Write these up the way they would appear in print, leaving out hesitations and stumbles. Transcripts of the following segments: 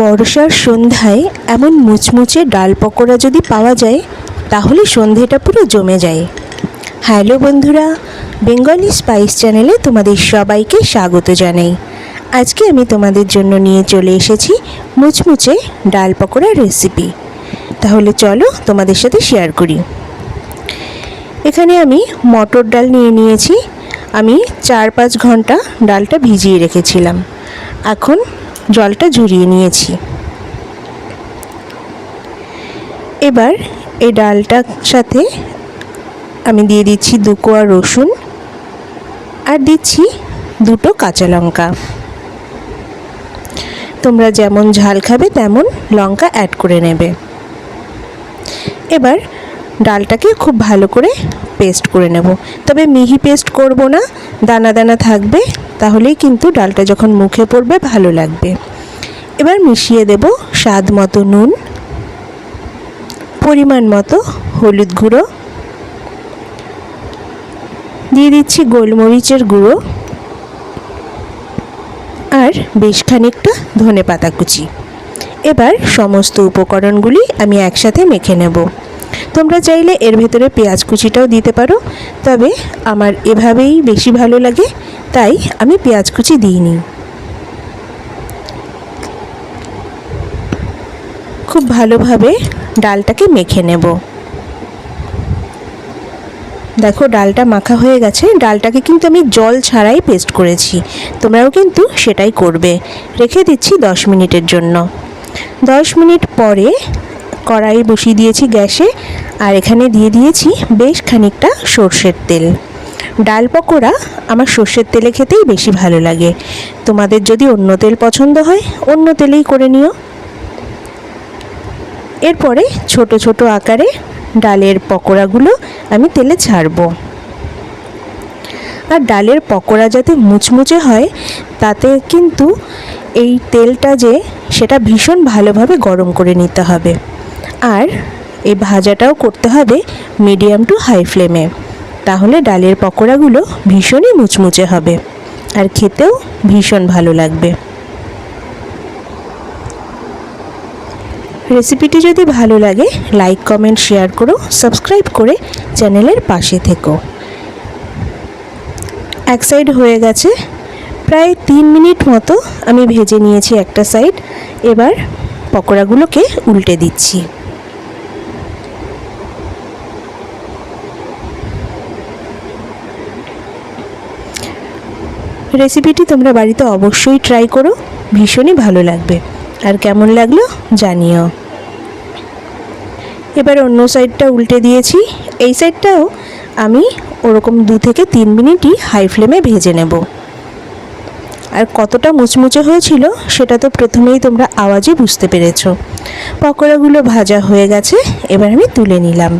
বর্ষার সন্ধ্যায় এমন মুচমুচে ডাল পকোড়া যদি পাওয়া যায় তাহলে সন্ধেটা পুরো জমে যায়। হ্যালো বন্ধুরা, বেঙ্গলি স্পাইস চ্যানেলে তোমাদের সবাইকে স্বাগত জানাই। আজকে আমি তোমাদের জন্য নিয়ে চলে এসেছি মুচমুচে ডাল পকোড়ার রেসিপি। তাহলে চলো তোমাদের সাথে শেয়ার করি। এখানে আমি মটর ডাল নিয়েছি। আমি 4-5 ঘন্টা ডালটা ভিজিয়ে রেখেছিলাম। এখন জলটা ঝরিয়ে নিয়েছি। এবার এই ডালটার সাথে আমি দিয়ে দিচ্ছি 2 কোয়া রসুন আর দিচ্ছি 2টো কাঁচা লঙ্কা। তোমরা যেমন ঝাল খাবে তেমন লঙ্কা অ্যাড করে নেবে। এবার ডালটাকে খুব ভালো করে পেস্ট করে নেব, তবে মিহি পেস্ট করব না, দানা দানা থাকবে, তাহলেই কিন্তু ডালটা যখন মুখে পড়বে ভালো লাগবে। এবার মিশিয়ে দেব স্বাদ মতো নুন, পরিমাণ মতো হলুদ গুঁড়ো, দিয়ে দিচ্ছি গোলমরিচের গুঁড়ো আর বেশ খানিকটা ধনেপাতা কুচি। এবার সমস্ত উপকরণগুলি আমি একসাথে মেখে নেব। তোমরা চাইলে এর ভেতরে পেঁয়াজ কুচিটাও দিতে পারো, তবে আমার এভাবেই বেশি ভালো লাগে, তাই আমি পেঁয়াজ কুচি দিইনি। খুব ভালোভাবে ডালটাকে মেখে নেব। দেখো ডালটা মাখা হয়ে গেছে। ডালটাকে কিন্তু আমি জল ছাড়াই পেস্ট করেছি, তোমরাও কিন্তু সেটাই করবে। রেখে দিচ্ছি 10 মিনিটের জন্য। 10 মিনিট পরে কড়াই বসিয়ে দিয়েছি গ্যাসে, আর এখানে দিয়ে দিয়েছি বেশ খানিকটা সর্ষের তেল। ডাল পকোড়া আমার সর্ষের তেলে খেতেই বেশি ভালো লাগে। তোমাদের যদি অন্য তেল পছন্দ হয় অন্য তেলেই করে নিও। এরপরে ছোট ছোট আকারে ডালের পকোড়াগুলো আমি তেলে ছাড়বো। আর ডালের পকোড়া যাতে মুচমুচে হয় তাতে কিন্তু এই তেলটা যে সেটা ভীষণ ভালোভাবে গরম করে নিতে হবে। আর এই ভাজাটাও করতে হবে মিডিয়াম টু হাই ফ্লেমে, তাহলে ডালের পকোড়াগুলো ভীষণই মুচমুচে হবে আর খেতেও ভীষণ ভালো লাগবে। রেসিপিটি যদি ভালো লাগে লাইক কমেন্ট শেয়ার করো, সাবস্ক্রাইব করে চ্যানেলের পাশে থেকো। এক সাইড হয়ে গেছে, প্রায় 3 মিনিট মতো আমি ভেজে নিয়েছি একটা সাইড। এবার পকোড়াগুলোকে উল্টে দিচ্ছি। রেসিপিটি তোমরা বাড়িতে অবশ্যই ট্রাই করো, ভীষণই ভালো লাগবে। আর কেমন লাগলো জানিও। এবার অন্য সাইডটা উল্টে দিয়েছি। এই সাইডটাও আমি ওরকম 2 থেকে 3 মিনিটই হাই ফ্লেমে ভেজে নেব। আর কতটা মুচমুচে হয়েছিল সেটা তো প্রথমেই তোমরা আওয়াজে বুঝতে পেরেছো। পকোড়াগুলো ভাজা হয়ে গেছে, এবার আমি তুলে নিলাম।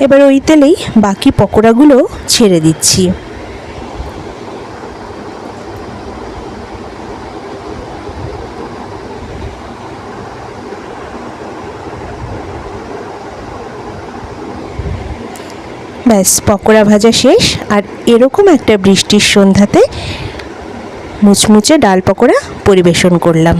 এবার ওই তেলেই বাকি পকোড়াগুলো ছেড়ে দিচ্ছি। ব্যাস, পকোড়া ভাজা শেষ। আর এরকম একটা বৃষ্টির সন্ধ্যাতে মুচমুচে ডাল পকোড়া পরিবেশন করলাম।